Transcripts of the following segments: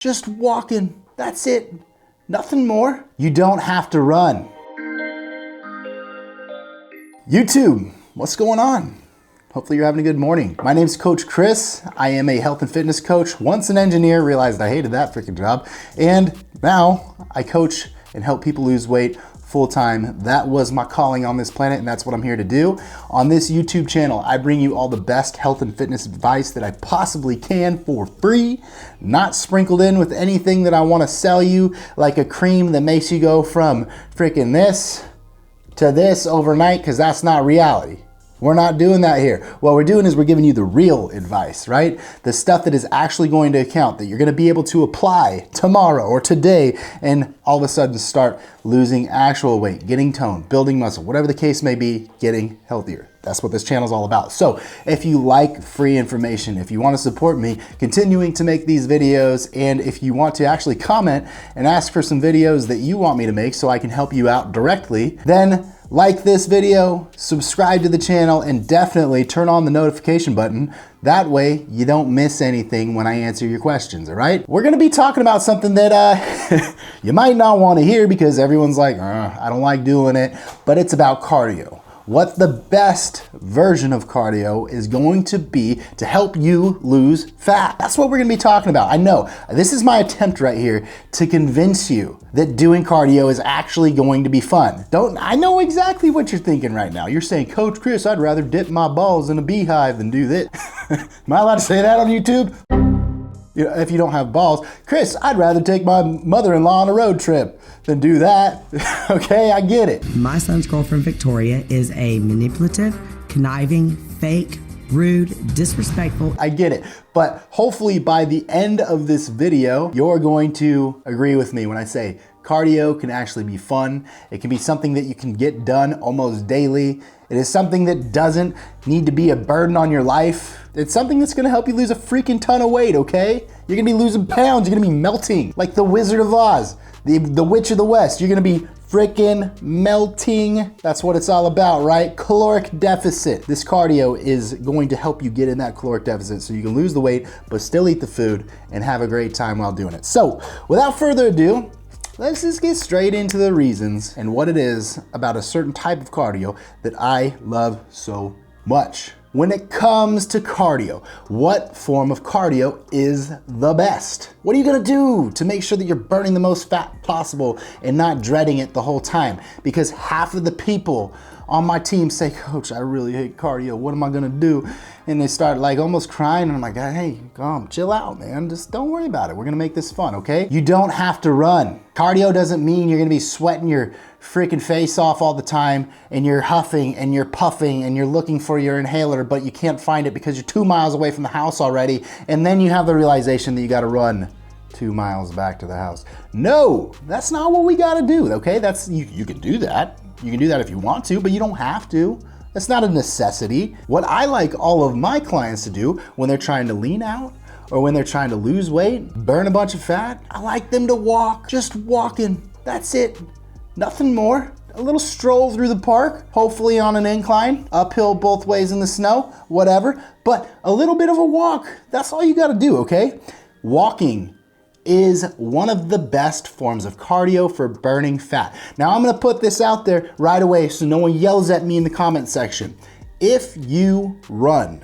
Just walking, that's it. Nothing more. You don't have to run. YouTube, what's going on? Hopefully you're having a good morning. My name's Coach Kris. I am a health and fitness coach. Once an engineer, realized I hated that freaking job. And now I coach and help people lose weight full-time. That was my calling on this planet, and that's what I'm here to do. On this YouTube channel, I bring you all the best health and fitness advice that I possibly can for free, not sprinkled in with anything that I want to sell you, like a cream that makes you go from freaking this to this overnight, because that's not reality. We're not doing that here. What we're doing is we're giving you the real advice, right? The stuff that is actually going to count, that you're going to be able to apply tomorrow or today and all of a sudden start losing actual weight, getting toned, building muscle, whatever the case may be, getting healthier. That's what this channel is all about. So if you like free information, if you want to support me continuing to make these videos, and if you want to actually comment and ask for some videos that you want me to make so I can help you out directly, then like this video, subscribe to the channel, and definitely turn on the notification button. That way you don't miss anything when I answer your questions, all right? We're gonna be talking about something that you might not want to hear because everyone's like, I don't like doing it, but it's about cardio. What the best version of cardio is going to be to help you lose fat. That's what we're gonna be talking about. I know, this is my attempt right here to convince you that doing cardio is actually going to be fun. I know exactly what you're thinking right now. You're saying, Coach Kris, I'd rather dip my balls in a beehive than do this. Am I allowed to say that on YouTube? You know, if you don't have balls, Kris, I'd rather take my mother-in-law on a road trip than do that. Okay, I get it. My son's girlfriend, Victoria, is a manipulative, conniving, fake, rude, disrespectful. I get it. But hopefully by the end of this video, you're going to agree with me when I say cardio can actually be fun. It can be something that you can get done almost daily. It is something that doesn't need to be a burden on your life. It's something that's gonna help you lose a freaking ton of weight, okay? You're gonna be losing pounds, you're gonna be melting like the Wizard of Oz, the Witch of the West. You're gonna be freaking melting. That's what it's all about, right? Caloric deficit. This cardio is going to help you get in that caloric deficit so you can lose the weight, but still eat the food and have a great time while doing it. So without further ado, let's just get straight into the reasons and what it is about a certain type of cardio that I love so much. When it comes to cardio, what form of cardio is the best? What are you gonna do to make sure that you're burning the most fat possible and not dreading it the whole time? Because half of the people on my team say, Coach, I really hate cardio. What am I gonna do? And they start like almost crying, and I'm like, hey, calm, chill out, man. Just don't worry about it. We're gonna make this fun, okay? You don't have to run. Cardio doesn't mean you're gonna be sweating your freaking face off all the time, and you're huffing and you're puffing and you're looking for your inhaler, but you can't find it because you're 2 miles away from the house already, and then you have the realization that you gotta run 2 miles back to the house. No, that's not what we gotta do, okay? You can do that. You can do that if you want to, but you don't have to. That's not a necessity. What I like all of my clients to do when they're trying to lean out or when they're trying to lose weight, burn a bunch of fat, I like them to walk. Just walking, that's it. Nothing more. A little stroll through the park, hopefully on an incline, uphill both ways in the snow, whatever, but a little bit of a walk. That's all you gotta do, okay? Walking is one of the best forms of cardio for burning fat. Now I'm gonna put this out there right away so no one yells at me in the comment section. If you run,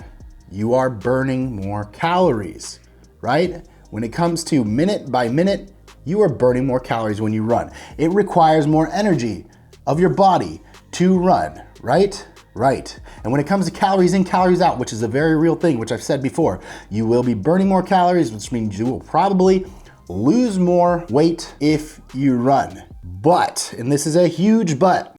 you are burning more calories, right? When it comes to minute by minute, you are burning more calories when you run. It requires more energy of your body to run, right? Right. And when it comes to calories in, calories out, which is a very real thing, which I've said before, you will be burning more calories, which means you will probably lose more weight if you run. But, and this is a huge but,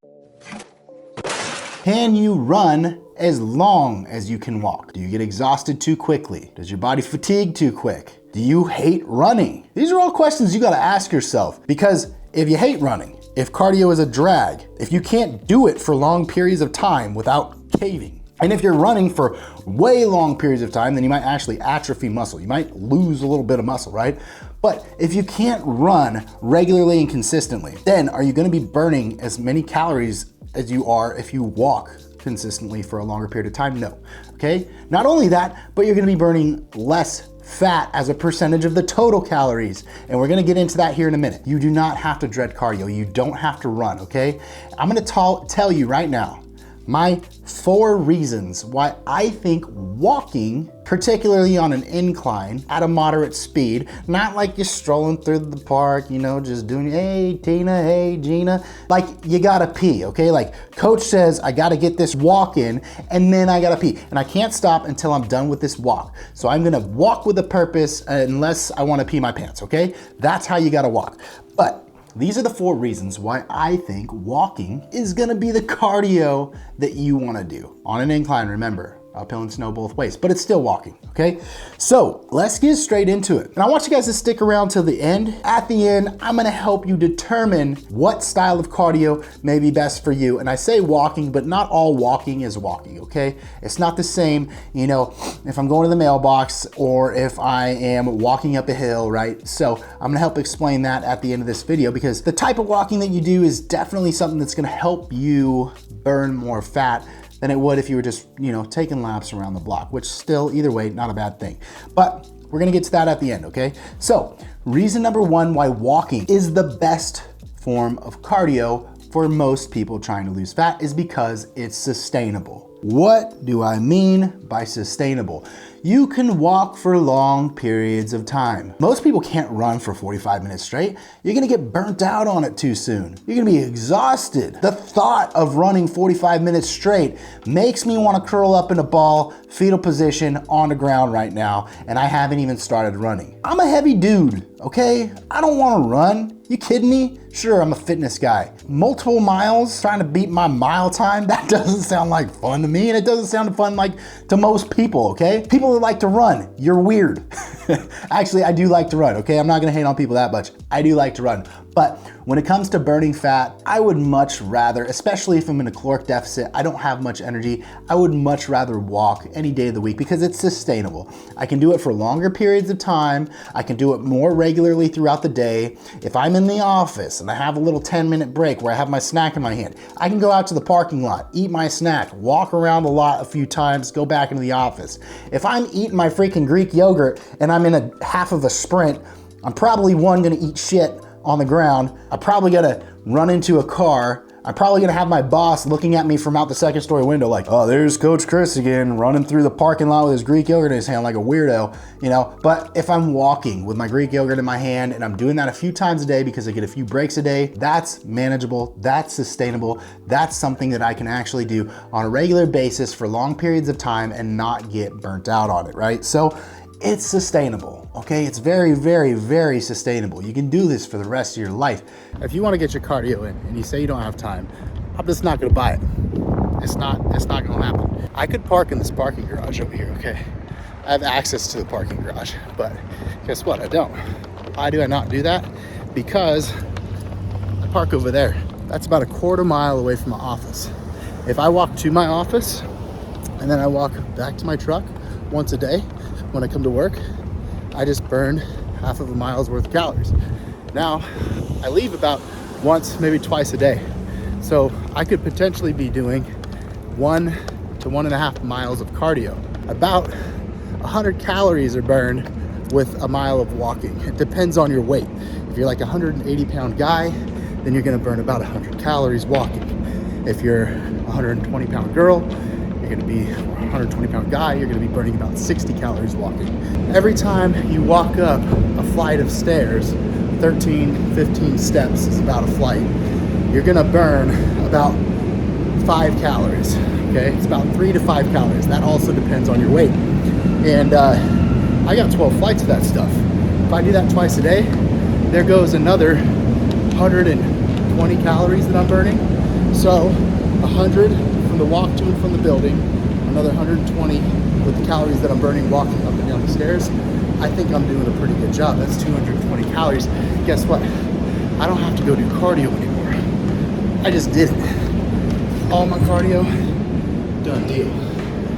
can you run as long as you can walk? Do you get exhausted too quickly? Does your body fatigue too quick? Do you hate running? These are all questions you gotta ask yourself, because if you hate running, if cardio is a drag, if you can't do it for long periods of time without caving, and if you're running for way long periods of time, then you might actually atrophy muscle. You might lose a little bit of muscle, right? But if you can't run regularly and consistently, then are you gonna be burning as many calories as you are if you walk consistently for a longer period of time? No, okay? Not only that, but you're gonna be burning less fat as a percentage of the total calories. And we're gonna get into that here in a minute. You do not have to dread cardio. You don't have to run, okay? I'm gonna tell you right now, my 4 reasons why I think walking, particularly on an incline at a moderate speed, not like you're strolling through the park, you know, just doing, hey Tina, hey Gina, like you gotta pee, okay? Like coach says, I gotta get this walk in and then I gotta pee. And I can't stop until I'm done with this walk. So I'm gonna walk with a purpose unless I wanna pee my pants, okay? That's how you gotta walk. But these are the 4 reasons why I think walking is gonna be the cardio that you wanna do. On an incline, remember, uphill and snow both ways, but it's still walking, okay? So let's get straight into it. And I want you guys to stick around till the end. At the end, I'm gonna help you determine what style of cardio may be best for you. And I say walking, but not all walking is walking, okay? It's not the same, you know, if I'm going to the mailbox or if I am walking up a hill, right? So I'm gonna help explain that at the end of this video because the type of walking that you do is definitely something that's gonna help you burn more fat than it would if you were just, you know, taking laps around the block, which still, either way, not a bad thing. But we're gonna get to that at the end, okay? So, reason number 1 why walking is the best form of cardio for most people trying to lose fat is because it's sustainable. What do I mean by sustainable? You can walk for long periods of time. Most people can't run for 45 minutes straight. You're gonna get burnt out on it too soon. You're gonna be exhausted. The thought of running 45 minutes straight makes me wanna curl up in a ball, fetal position on the ground right now, and I haven't even started running. I'm a heavy dude, okay? I don't wanna run. You kidding me? Sure, I'm a fitness guy. Multiple miles, trying to beat my mile time, that doesn't sound like fun to me, and it doesn't sound fun like to most people, okay? People that like to run, you're weird. Actually, I do like to run, okay? I'm not gonna hate on people that much. I do like to run. But when it comes to burning fat, I would much rather, especially if I'm in a caloric deficit, I don't have much energy, I would much rather walk any day of the week because it's sustainable. I can do it for longer periods of time. I can do it more regularly throughout the day. If I'm in the office and I have a little 10-minute break where I have my snack in my hand, I can go out to the parking lot, eat my snack, walk around the lot a few times, go back into the office. If I'm eating my freaking Greek yogurt and I'm in a half of a sprint, I'm probably gonna eat shit on the ground. I'm probably gonna run into a car. I'm probably gonna have my boss looking at me from out the 2nd story window like, oh, there's Coach Kris again, running through the parking lot with his Greek yogurt in his hand like a weirdo, you know? But if I'm walking with my Greek yogurt in my hand and I'm doing that a few times a day because I get a few breaks a day, that's manageable, that's sustainable, that's something that I can actually do on a regular basis for long periods of time and not get burnt out on it, right? So it's sustainable, okay? It's very, very, very sustainable. You can do this for the rest of your life. If you want to get your cardio in and you say you don't have time, I'm just not gonna buy it. It's not gonna happen. I could park in this parking garage over here, okay? I have access to the parking garage, but guess what? I don't. Why do I not do that? Because I park over there. That's about a 1/4 mile away from my office. If I walk to my office and then I walk back to my truck once a day, when I come to work, I just burned half of a mile's worth of calories. Now, I leave about once, maybe twice a day. So I could potentially be doing 1 to 1.5 miles of cardio. About 100 calories are burned with a mile of walking. It depends on your weight. If you're like a 180-pound guy, then you're gonna burn about 100 calories walking. If you're a 120-pound girl, you're gonna be a 120-pound guy, you're gonna be burning about 60 calories walking. Every time you walk up a flight of stairs, 13, 15 steps is about a flight, you're gonna burn about 5 calories, okay? It's about 3 to 5 calories. That also depends on your weight. And I got 12 flights of that stuff. If I do that twice a day, there goes another 120 calories that I'm burning. So 100 from the walk to and from the building, another 120 with the calories that I'm burning walking up and down the stairs. I think I'm doing a pretty good job. That's 220 calories. Guess what? I don't have to go do cardio anymore. I just did it. All my cardio, done deal.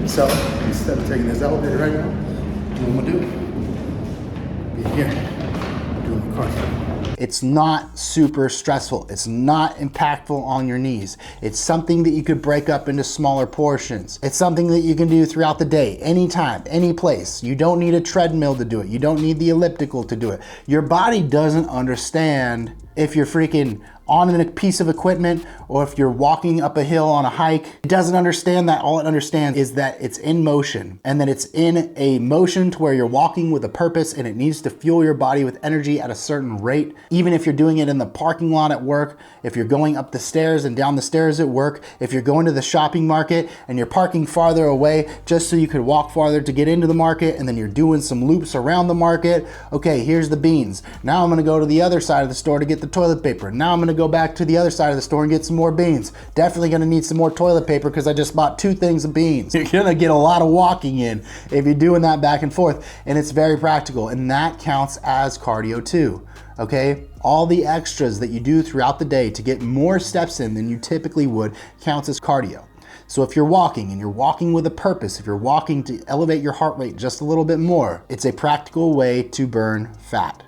So instead of taking this elevator right now, what I'm gonna do, be here, doing the cardio. It's not super stressful. It's not impactful on your knees. It's something that you could break up into smaller portions. It's something that you can do throughout the day, anytime, any place. You don't need a treadmill to do it. You don't need the elliptical to do it. Your body doesn't understand if you're freaking on a piece of equipment or if you're walking up a hill on a hike. It doesn't understand that. All it understands is that it's in motion, and that it's in a motion to where you're walking with a purpose, and it needs to fuel your body with energy at a certain rate. Even if you're doing it in the parking lot at work, if you're going up the stairs and down the stairs at work, if you're going to the shopping market and you're parking farther away just so you could walk farther to get into the market, and then you're doing some loops around the market. Okay, here's the beans. Now I'm gonna go to the other side of the store to get the toilet paper. Now I'm gonna go back to the other side of the store and get some more beans. Definitely gonna need some more toilet paper because I just bought 2 things of beans. You're gonna get a lot of walking in if you're doing that back and forth, and it's very practical, and that counts as cardio too, okay? All the extras that you do throughout the day to get more steps in than you typically would counts as cardio. So if you're walking and you're walking with a purpose, if you're walking to elevate your heart rate just a little bit more, it's a practical way to burn fat.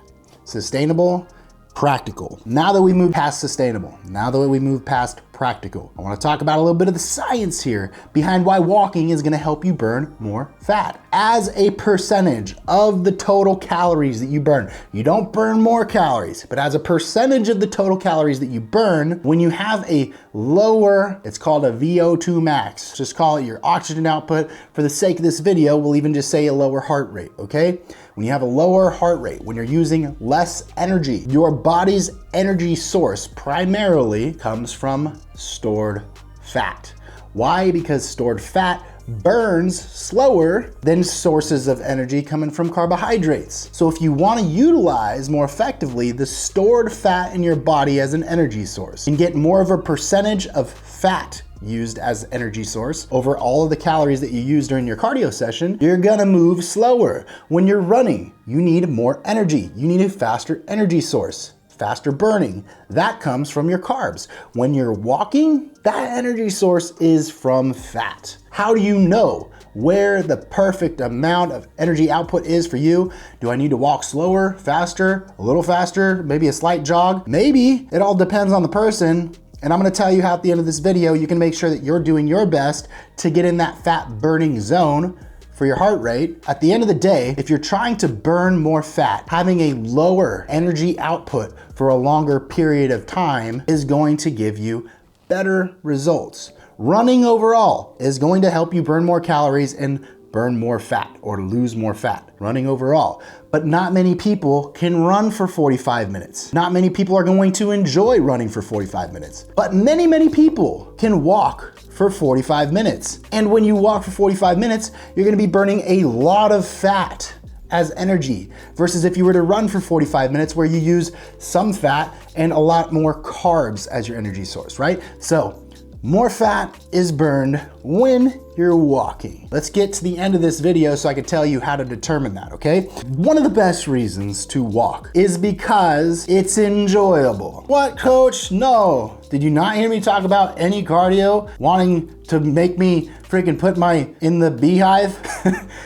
Sustainable, practical. Now that we move past sustainable, now that we move past practical, I want to talk about a little bit of the science here behind why walking is going to help you burn more fat. As a percentage of the total calories that you burn, you don't burn more calories, but as a percentage of the total calories that you burn, when you have a lower, it's called a VO2 max, just call it your oxygen output. For the sake of this video, we'll even just say a lower heart rate, okay? When you have a lower heart rate, when you're using less energy, your body's energy source primarily comes from stored fat. Why? Because stored fat burns slower than sources of energy coming from carbohydrates. So if you want to utilize more effectively the stored fat in your body as an energy source and get more of a percentage of fat used as energy source over all of the calories that you use during your cardio session, you're gonna move slower. When you're running, you need more energy. You need a faster energy source, faster burning. That comes from your carbs. When you're walking, that energy source is from fat. How do you know where the perfect amount of energy output is for you? Do I need to walk slower, faster, a little faster, maybe a slight jog? Maybe. It all depends on the person. And I'm gonna tell you how at the end of this video, you can make sure that you're doing your best to get in that fat burning zone for your heart rate. At the end of the day, if you're trying to burn more fat, having a lower energy output for a longer period of time is going to give you better results. Running overall is going to help you burn more calories and burn more fat or lose more fat, running overall. But not many people can run for 45 minutes. Not many people are going to enjoy running for 45 minutes. But many, many people can walk for 45 minutes. And when you walk for 45 minutes, you're gonna be burning a lot of fat as energy versus if you were to run for 45 minutes where you use some fat and a lot more carbs as your energy source, right? So more fat is burned when you're walking. Let's get to the end of this video so I can tell you how to determine that, okay? One of the best reasons to walk is because it's enjoyable. What, coach? No. Did you not hear me talk about any cardio wanting to make me freaking put my in the beehive?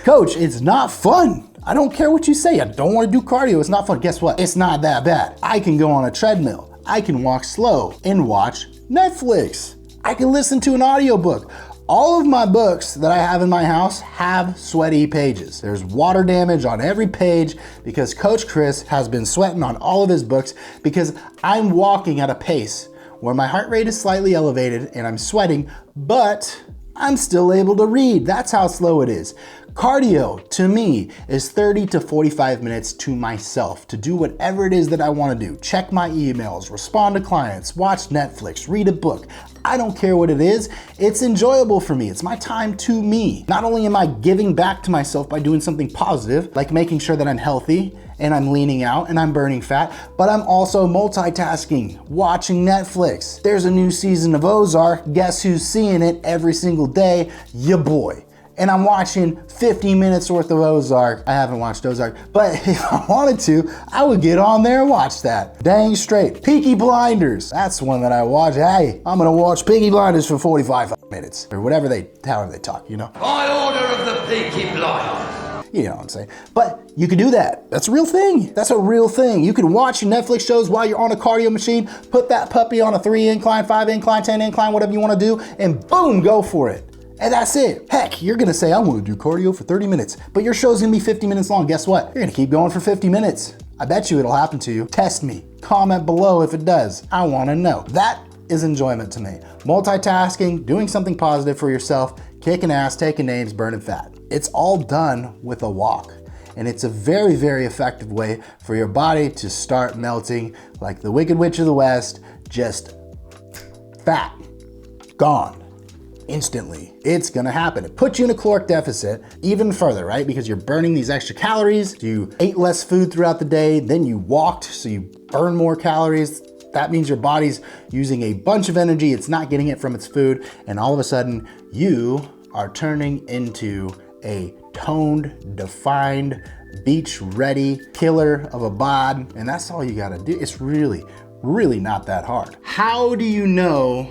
Coach, it's not fun. I don't care what you say. I don't want to do cardio. It's not fun. Guess what? It's not that bad. I can go on a treadmill. I can walk slow and watch Netflix. I can listen to an audiobook. All of my books that I have in my house have sweaty pages. There's water damage on every page because Coach Kris has been sweating on all of his books because I'm walking at a pace where my heart rate is slightly elevated and I'm sweating, but I'm still able to read. That's how slow it is. Cardio, to me, is 30 to 45 minutes to myself to do whatever it is that I want to do. Check my emails, respond to clients, watch Netflix, read a book. I don't care what it is. It's enjoyable for me. It's my time to me. Not only am I giving back to myself by doing something positive, like making sure that I'm healthy and I'm leaning out and I'm burning fat, but I'm also multitasking, watching Netflix. There's a new season of Ozark. Guess who's seeing it every single day? Ya boy. And I'm watching 50 minutes worth of Ozark. I haven't watched Ozark, but if I wanted to, I would get on there and watch that. Dang straight. Peaky Blinders. That's one that I watch. Hey, I'm gonna watch Peaky Blinders for 45 minutes or whatever however they talk, you know. By order of the Peaky Blinders. You know what I'm saying? But you can do that. That's a real thing. That's a real thing. You can watch Netflix shows while you're on a cardio machine, put that puppy on a 3 incline, 5 incline, 10 incline, whatever you want to do, and boom, go for it. And that's it. Heck, you're gonna say, I wanna do cardio for 30 minutes, but your show's gonna be 50 minutes long. Guess what? You're gonna keep going for 50 minutes. I bet you it'll happen to you. Test me. Comment below if it does. I wanna know. That is enjoyment to me. Multitasking, doing something positive for yourself, kicking ass, taking names, burning fat. It's all done with a walk. And it's a very, very effective way for your body to start melting like the Wicked Witch of the West, just fat, gone. Instantly. It's gonna happen. It puts you in a caloric deficit even further, right? Because you're burning these extra calories. You ate less food throughout the day, then you walked, so you burn more calories. That means your body's using a bunch of energy. It's not getting it from its food. And all of a sudden, you are turning into a toned, defined, beach-ready killer of a bod. And that's all you gotta do. It's really, really not that hard. How do you know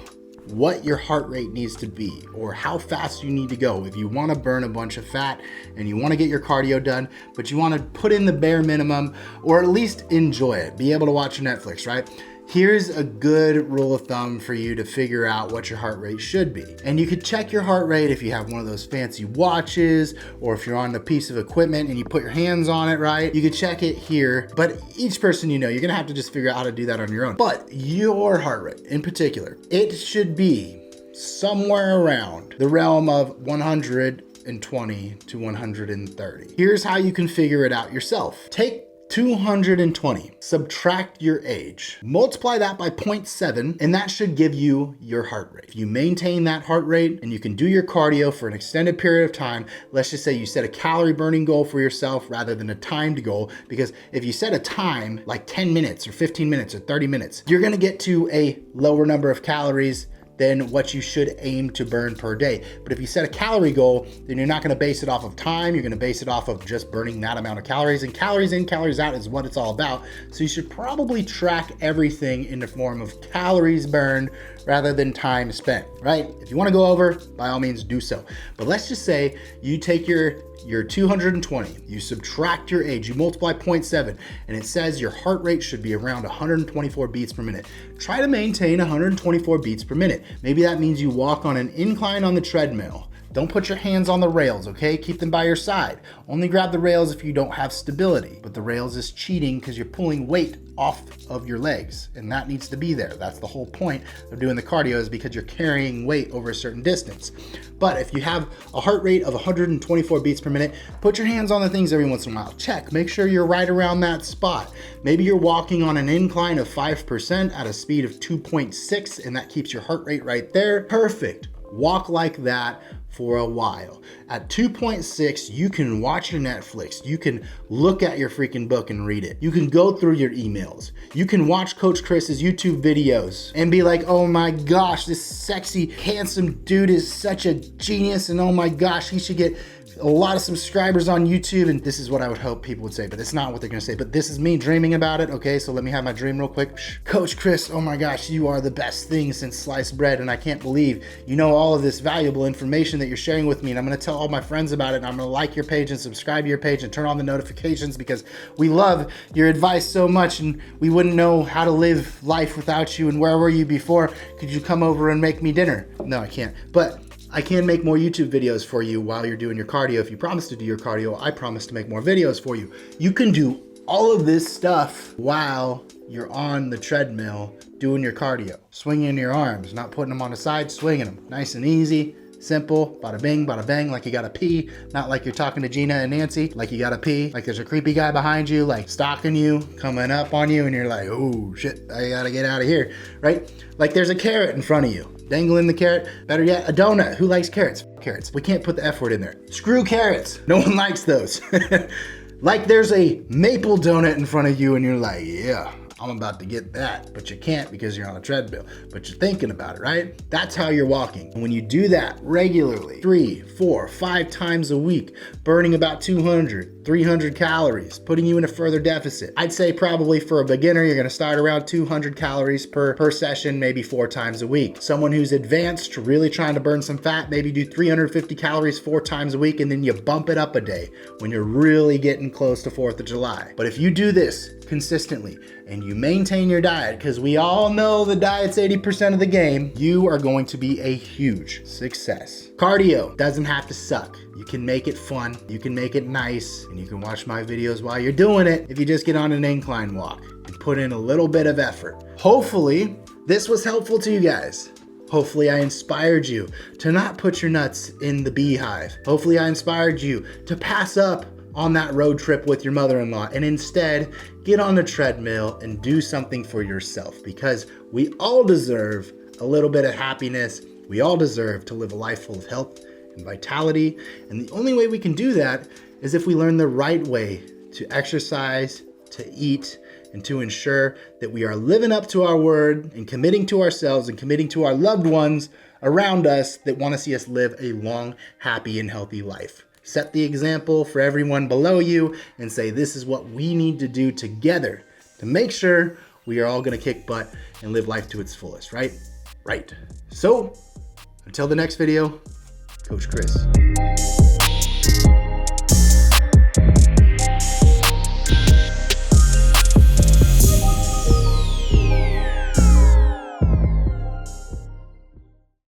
what your heart rate needs to be or how fast you need to go if you want to burn a bunch of fat and you want to get your cardio done, but you want to put in the bare minimum or at least enjoy it, be able to watch Netflix, right? Here's a good rule of thumb for you to figure out what your heart rate should be. And you could check your heart rate if you have one of those fancy watches or if you're on a piece of equipment and you put your hands on it, right? You could check it here, but each person you know, you're gonna have to just figure out how to do that on your own. But your heart rate in particular, it should be somewhere around the realm of 120 to 130. Here's how you can figure it out yourself. Take 220, subtract your age, multiply that by 0.7, and that should give you your heart rate. If you maintain that heart rate and you can do your cardio for an extended period of time, let's just say you set a calorie burning goal for yourself rather than a timed goal, because if you set a time like 10 minutes or 15 minutes or 30 minutes, you're gonna get to a lower number of calories than what you should aim to burn per day. But if you set a calorie goal, then you're not gonna base it off of time, you're gonna base it off of just burning that amount of calories, and calories in, calories out is what it's all about. So you should probably track everything in the form of calories burned rather than time spent, right? If you wanna go over, by all means do so. But let's just say you take your 220, you subtract your age, you multiply 0.7, and it says your heart rate should be around 124 beats per minute. Try to maintain 124 beats per minute. Maybe that means you walk on an incline on the treadmill. Don't put your hands on the rails, okay? Keep them by your side. Only grab the rails if you don't have stability. But the rails is cheating because you're pulling weight off of your legs, and that needs to be there. That's the whole point of doing the cardio, is because you're carrying weight over a certain distance. But if you have a heart rate of 124 beats per minute, put your hands on the things every once in a while. Check, make sure you're right around that spot. Maybe you're walking on an incline of 5% at a speed of 2.6, and that keeps your heart rate right there. Perfect. Walk like that for a while. At 2.6, you can watch your Netflix. You can look at your freaking book and read it. You can go through your emails. You can watch Coach Kris's YouTube videos and be like, oh my gosh, this sexy, handsome dude is such a genius, and oh my gosh, he should get a lot of subscribers on YouTube. And this is what I would hope people would say, but it's not what they're gonna say. But this is me dreaming about it, okay? So let me have my dream real quick. Coach Kris, oh my gosh, you are the best thing since sliced bread, and I can't believe you know all of this valuable information that you're sharing with me, and I'm gonna tell all my friends about it, and I'm gonna like your page and subscribe to your page and turn on the notifications because we love your advice so much, and we wouldn't know how to live life without you. And where were you before? Could you come over and make me dinner? No, I can't. But I can make more YouTube videos for you while you're doing your cardio. If you promise to do your cardio, I promise to make more videos for you. You can do all of this stuff while you're on the treadmill doing your cardio. Swinging your arms, not putting them on the side, swinging them. Nice and easy, simple, bada bing, bada bang, like you gotta pee. Not like you're talking to Gina and Nancy, like you gotta pee. Like there's a creepy guy behind you, like stalking you, coming up on you, and you're like, oh shit, I gotta get out of here, right? Like there's a carrot in front of you. Dangling the carrot. Better yet, a donut. Who likes carrots? Carrots. We can't put the F word in there. Screw carrots. No one likes those. Like there's a maple donut in front of you and you're like, yeah, I'm about to get that. But you can't because you're on a treadmill. But you're thinking about it, right? That's how you're walking. And when you do that regularly, 3, 4, 5 times a week, burning about 200, 300 calories, putting you in a further deficit. I'd say probably for a beginner, you're gonna start around 200 calories per session, maybe 4 times a week. Someone who's advanced, really trying to burn some fat, maybe do 350 calories 4 times a week, and then you bump it up a day when you're really getting close to 4th of July. But if you do this consistently and you maintain your diet, because we all know the diet's 80% of the game, you are going to be a huge success. Cardio doesn't have to suck. You can make it fun, you can make it nice, and you can watch my videos while you're doing it if you just get on an incline walk and put in a little bit of effort. Hopefully, this was helpful to you guys. Hopefully I inspired you to not put your nuts in the beehive. Hopefully I inspired you to pass up on that road trip with your mother-in-law and instead get on the treadmill and do something for yourself, because we all deserve a little bit of happiness. We all deserve to live a life full of health and vitality. And the only way we can do that is if we learn the right way to exercise, to eat, and to ensure that we are living up to our word and committing to ourselves and committing to our loved ones around us that want to see us live a long, happy, and healthy life. Set the example for everyone below you and say, this is what we need to do together to make sure we are all going to kick butt and live life to its fullest, right? Right. So, until the next video, Coach Kris.